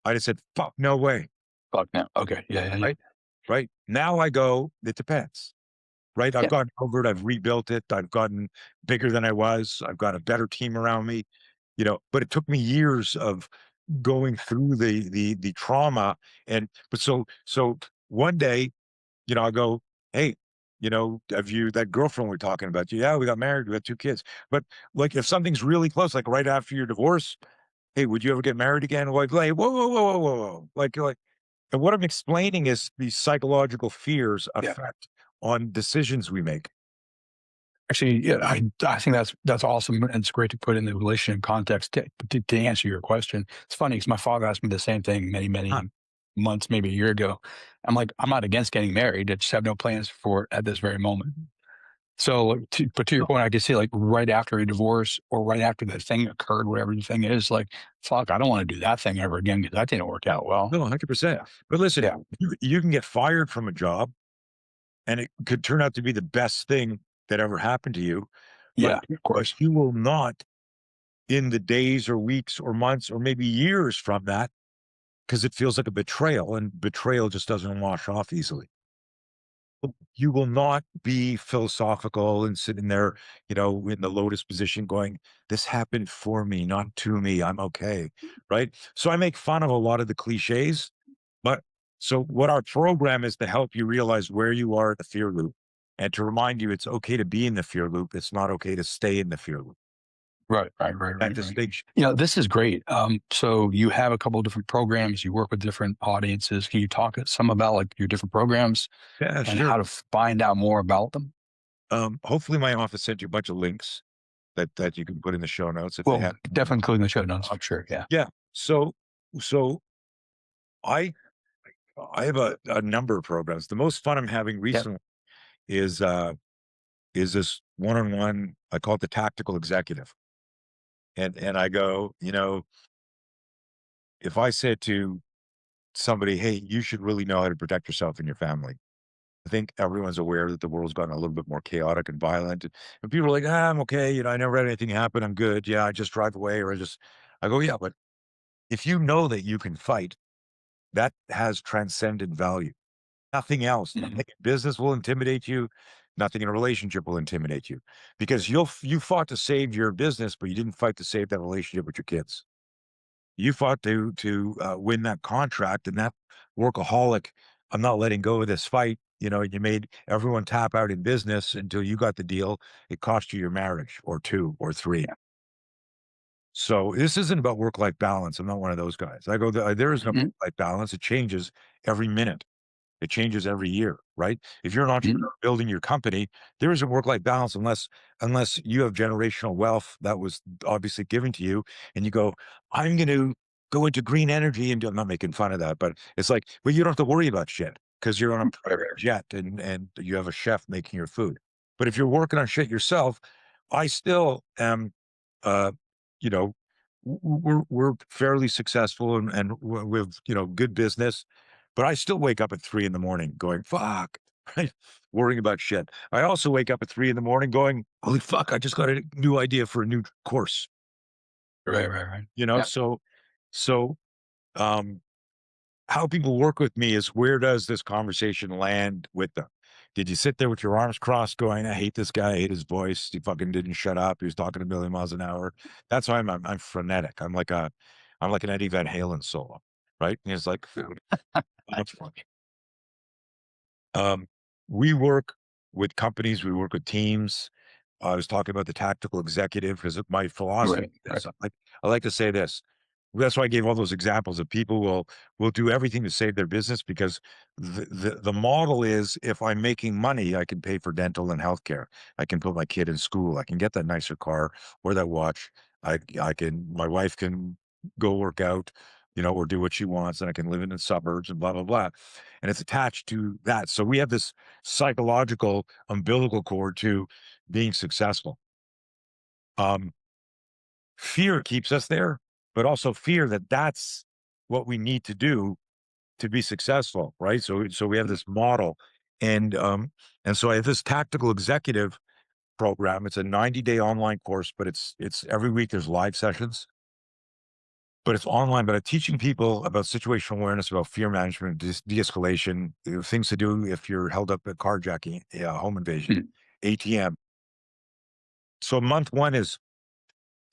I'd have said, fuck, no way. Fuck now. Okay. Yeah. Yeah. Yeah. Right. Right. Now I go, it depends. Right. I've Yeah. gotten over it. I've rebuilt it. I've gotten bigger than I was. I've got a better team around me, but it took me years of going through the trauma. But so one day, I go, hey, have you, that girlfriend we're talking about? Yeah, we got married, we got 2 kids. But like, if something's really close, like right after your divorce, hey, would you ever get married again? Like, whoa, whoa, whoa, whoa, whoa, whoa. Like, and what I'm explaining is these psychological fears Yeah. effect on decisions we make. Actually, yeah, I think that's awesome, and it's great to put in the relationship context to answer your question. It's funny because my father asked me the same thing Huh. many months, maybe a year ago. I'm like, I'm not against getting married. I just have no plans for it at this very moment. So, but to your point, I could see like right after a divorce or right after the thing occurred, whatever the thing is, like, fuck, I don't want to do that thing ever again because that didn't work out well. No, 100%. Yeah, But listen, yeah, you can get fired from a job and it could turn out to be the best thing that ever happened to you. But, yeah, of course. you will not, in the days or weeks or months or maybe years from that, because it feels like a betrayal, and betrayal just doesn't wash off easily. You will not be philosophical and sitting there, in the lotus position going, this happened for me, not to me. I'm okay. Right. So I make fun of a lot of the cliches, but so what our program is to help you realize where you are at the fear loop and to remind you it's okay to be in the fear loop. It's not okay to stay in the fear loop. That Right. distinction. This is great. So you have a couple of different programs. You work with different audiences. Can you talk some about like your different programs Yeah, and sure. how to find out more about them? Hopefully my office sent you a bunch of links that you can put in the show notes if they Well, have. definitely including the show notes for sure. Yeah. Yeah. So I I have a number of programs. The most fun I'm having Yeah. recently is, is this one-on-one, I call it the tactical executive. And I go, if I said to somebody, hey, you should really know how to protect yourself and your family. I think everyone's aware that the world's gotten a little bit more chaotic and violent. And people are like, I'm okay. I never had anything happen. I'm good. Yeah, I just drive away or I go, yeah, but if you know that you can fight, that has transcendent value. Nothing else. Mhm. Nothing in business will intimidate you. Nothing in a relationship will intimidate you because you fought to save your business, but you didn't fight to save that relationship with your kids. You fought to win that contract, and that workaholic, I'm not letting go of this fight. You made everyone tap out in business until you got the deal. It cost you your marriage or two or three. Yeah. So this isn't about work-life balance. I'm not one of those guys. I go, there is no Mhm. work-life balance. It changes every minute. It changes every year, right? If you're an Mhm. entrepreneur building your company, there isn't work-life balance unless you have generational wealth that was obviously given to you, and you go, I'm going to go into green energy, and I'm not making fun of that, but it's like, well, you don't have to worry about shit because you're on a Right, private jet and you have a chef making your food. But if you're working on shit yourself, I still am, uh, you know, we're fairly successful and with good business, but I still wake up at 3 in the morning going, "Fuck," right? Worrying about shit. I also wake up at 3 in the morning going, "Holy fuck, I just got a new idea for a new course." right, right, right. You know, Yeah. so, um, how people work with me is where does this conversation land with them? Did you sit there with your arms crossed going, "I hate this guy, I hate his voice. He fucking didn't shut up. He was talking a million miles an hour." That's why I'm frenetic. I'm like an Eddie Van Halen solo, right? And it's like, That's funny. Um, we work with companies, we work with teams. I was talking about the tactical executive because my philosophy Right, right. is I like to say this. That's why I gave all those examples of people will do everything to save their business because the model is if I'm making money, I can pay for dental and healthcare. I can put my kid in school. I can get that nicer car or that watch. I can my wife can go work out, or do what she wants, and I can live in the suburbs and blah blah blah. And it's attached to that. So we have this psychological umbilical cord to being successful. Um, Fear keeps us there, but also fear that that's what we need to do to be successful, right? So we have this model, and so I have this tactical executive program. It's a 90-day online course, but it's every week there's live sessions, but it's online. But I'm teaching people about situational awareness, about fear management, de-escalation, things to do if you're held up at carjacking, home invasion, Mhm. ATM. So month one is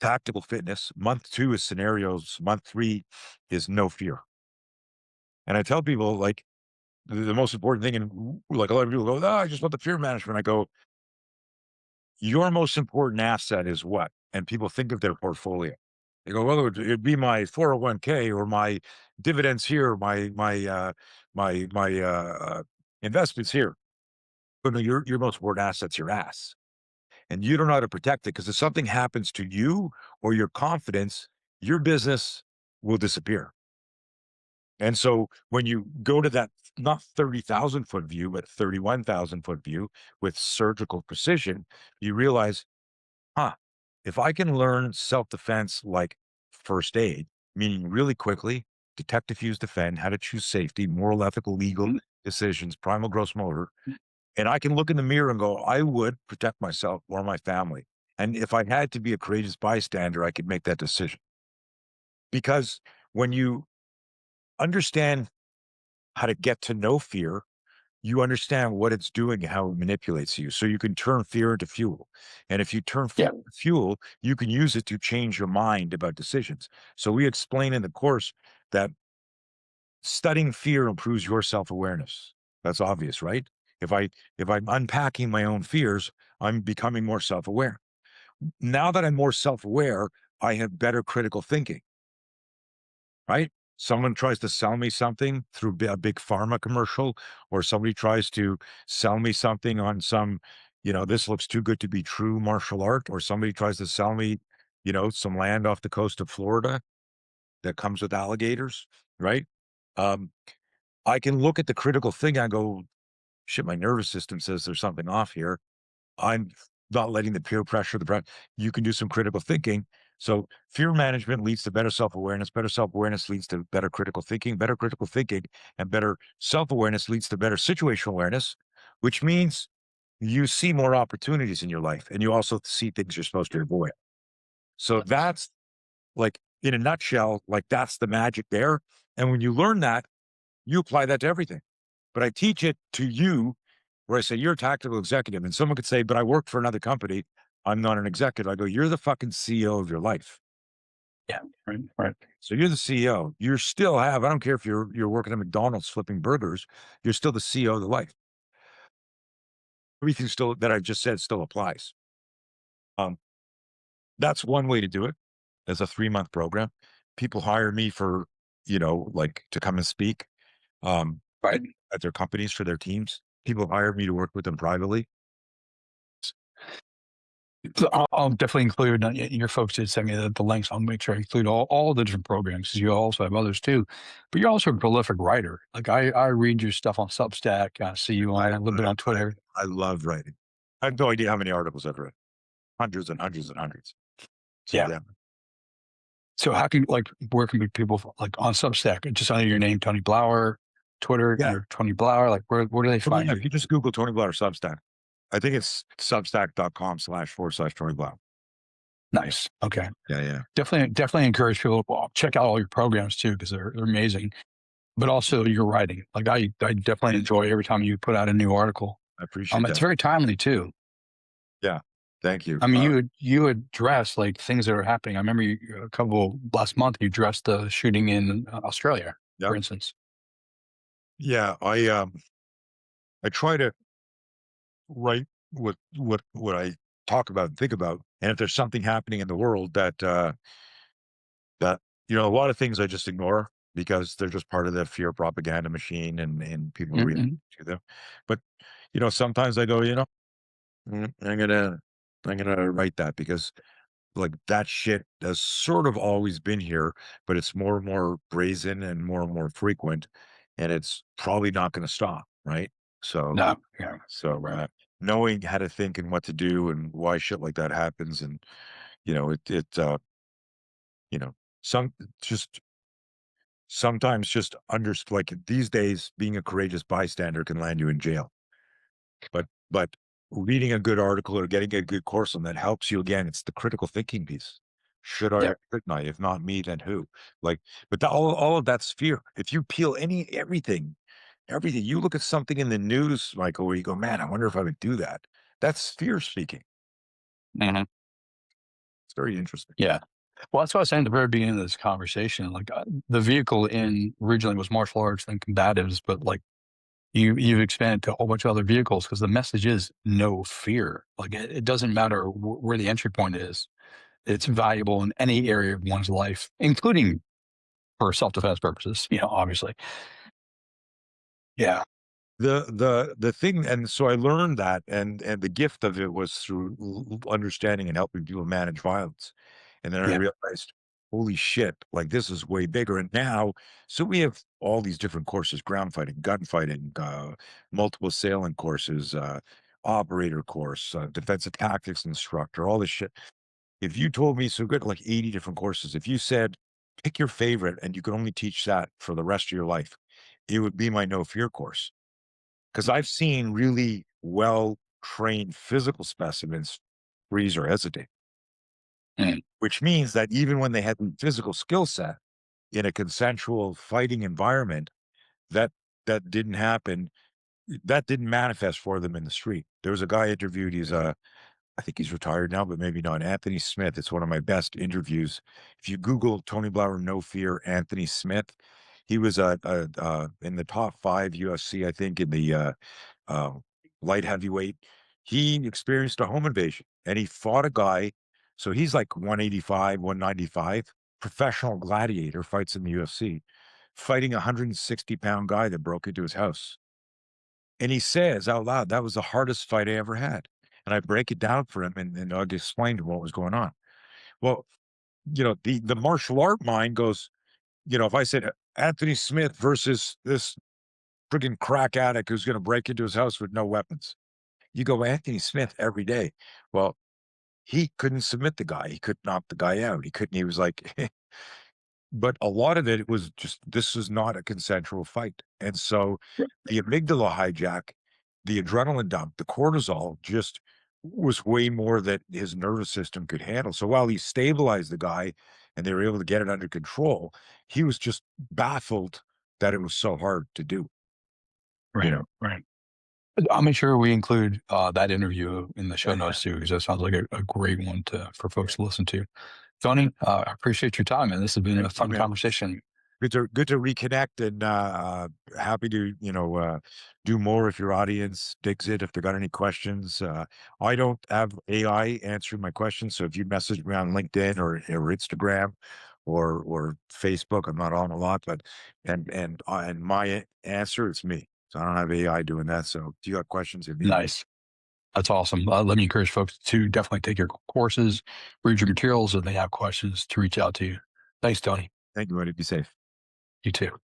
tactical fitness. Month two is scenarios. Month three is no fear. And I tell people like the most important thing, and like a lot of people go, "Oh, I just want the fear management." I go, "Your most important asset is what?" And people think of their portfolio. They go, "Well, it'd be my 401k or my dividends here, my investments here." But no, your most important asset's your ass, and you don't know how to protect it because if something happens to you or your confidence, your business will disappear. And so when you go to that not 30,000-foot view, but 31,000-foot view with surgical precision, you realize, huh, if I can learn self-defense like first aid, meaning really quickly, detect, diffuse, defend, how to choose safety, moral, ethical, legal Mhm. decisions, primal, gross motor, and I can look in the mirror and go, I would protect myself or my family. And if I had to be a courageous bystander, I could make that decision. Because when you understand how to get to know fear, you understand what it's doing and how it manipulates you. So you can turn fear into fuel. And if you turn fear Yeah. into fuel, you can use it to change your mind about decisions. So we explain in the course that studying fear improves your self-awareness. That's obvious, right? If I if I'm unpacking my own fears, I'm becoming more self-aware. Now that I'm more self-aware, I have better critical thinking, right? Someone tries to sell me something through a big pharma commercial, or somebody tries to sell me something on some, this looks too good to be true martial art, or somebody tries to sell me, some land off the coast of Florida that comes with alligators, right? Um, I can look at the critical thing. I go, shit, my nervous system says there's something off here. I'm not letting the peer pressure, you can do some critical thinking. So fear management leads to better self-awareness. Better self-awareness leads to better critical thinking. Better critical thinking and better self-awareness leads to better situational awareness, which means you see more opportunities in your life and you also see things you're supposed to avoid. So that's like, in a nutshell, like that's the magic there. And when you learn that, you apply that to everything. But I teach it to you where I say, you're a tactical executive. And someone could say, but I work for another company. I'm not an executive. I go, you're the fucking CEO of your life. Yeah. Right. Right. So you're the CEO. You still have, I don't care if you're working at McDonald's flipping burgers, you're still the CEO of the life. Everything still that I just said still applies. Um, that's one way to do it as a 3-month program. People hire me for, like to come and speak at, Right. at their companies for their teams. People hire me to work with them privately. So I'll definitely include, your folks did send me the links. I'll make sure I include all the different programs because you also have others too. But you're also a prolific writer. Like I read your stuff on Substack. I see you on a little bit on Twitter. I love writing. I have no idea how many articles I've read. Hundreds and hundreds and hundreds. So Yeah. yeah. So how can where can people like on Substack? Just under your name, Tony Blauer, Twitter Yeah. under Tony Blauer. Like where do they find Yeah, you? if you just Google Tony Blauer Substack, I think it's substack.com//Tony Blauer. Nice. Okay. Yeah, yeah. Definitely encourage people to check out all your programs too because they're amazing. But also your writing. Like I definitely enjoy every time you put out a new article. I appreciate It's that. very timely too. Yeah. Thank you. I mean, you address like things that are happening. I remember last month you addressed the shooting in Australia, for Yep. instance. Yeah. I try to write what I talk about and think about. And if there's something happening in the world that a lot of things I just ignore because they're just part of the fear propaganda machine and people react Mhm. to them. But sometimes I go, I'm gonna write that because like that shit has sort of always been here, but it's more and more brazen and more frequent, and it's probably not going to stop, right? So, No, yeah, so right. knowing how to think and what to do and why shit like that happens, and you know, some just sometimes just like these days, being a courageous bystander can land you in jail. But reading a good article or getting a good course on that helps you again. It's the critical thinking piece. Should I Yeah. or shouldn't I? If not me, then who? Like, but all of that's fear. If you peel everything, you look at something in the news, Michael, where you go, man, I wonder if I would do that. That's fear speaking. Mhm. It's very interesting. Yeah. Well, that's what I was saying at the very beginning of this conversation. Like the vehicle in originally was martial arts and combatives, but like you've expanded to a whole bunch of other vehicles because the message is no fear. Like it doesn't matter where the entry point is. It's valuable in any area of one's life, including for self-defense purposes, obviously. Yeah. The thing, and so I learned that, and the gift of it was through understanding and helping people manage violence, and then I Yeah. realized, holy shit, like this is way bigger. And now, so we have all these different courses: ground fighting, gunfighting, multiple assailant courses, operator course, defensive tactics instructor, all this shit. If you told me, so good, like 80 different courses, if you said pick your favorite and you could only teach that for the rest of your life, it would be my no fear course. 'Cause I've seen really well-trained physical specimens freeze or hesitate, Mm. which means that even when they had the physical skill set in a consensual fighting environment, that that didn't happen. That didn't manifest for them in the street. There was a guy interviewed, I think he's retired now, but maybe not, Anthony Smith. It's one of my best interviews. If you Google Tony Blauer, No Fear, Anthony Smith, he was, in the top 5 UFC, I think, in the, uh, light heavyweight. He experienced a home invasion and he fought a guy. So he's like 185, 195, professional gladiator, fights in the UFC, fighting a 160-pound guy that broke into his house. And he says out loud, that was the hardest fight I ever had. And I break it down for him and I'd explain to him what was going on. Well, the martial art mind goes, if I said Anthony Smith versus this friggin' crack addict who's going to break into his house with no weapons, You go Anthony Smith every day. Well, he couldn't submit the guy. He could knock the guy out. He couldn't. He was like, but a lot of it was just this is not a consensual fight. And so the amygdala hijack, the adrenaline dump, the cortisol just was way more that his nervous system could handle. So while he stabilized the guy and they were able to get it under control, he was just baffled that it was so hard to do, you Right. know. Right. I'll make sure we include that interview in the show notes too, because that sounds like a great one for folks to listen to. Tony, I appreciate your time, and this has been a Thank you, fun man. conversation. Good to reconnect and happy to do more if your audience digs it, if they got any questions. I don't have AI answering my questions, so if you message me on LinkedIn or Instagram or Facebook, I'm not on a lot, but and my answer, it's me, so I don't have AI doing that. So if you got questions, hit me up. Nice. That's awesome. Let me encourage folks to definitely take your courses, read your materials, if they have questions to reach out to you. Thanks, Tony. Thank you, buddy. Be safe. You too.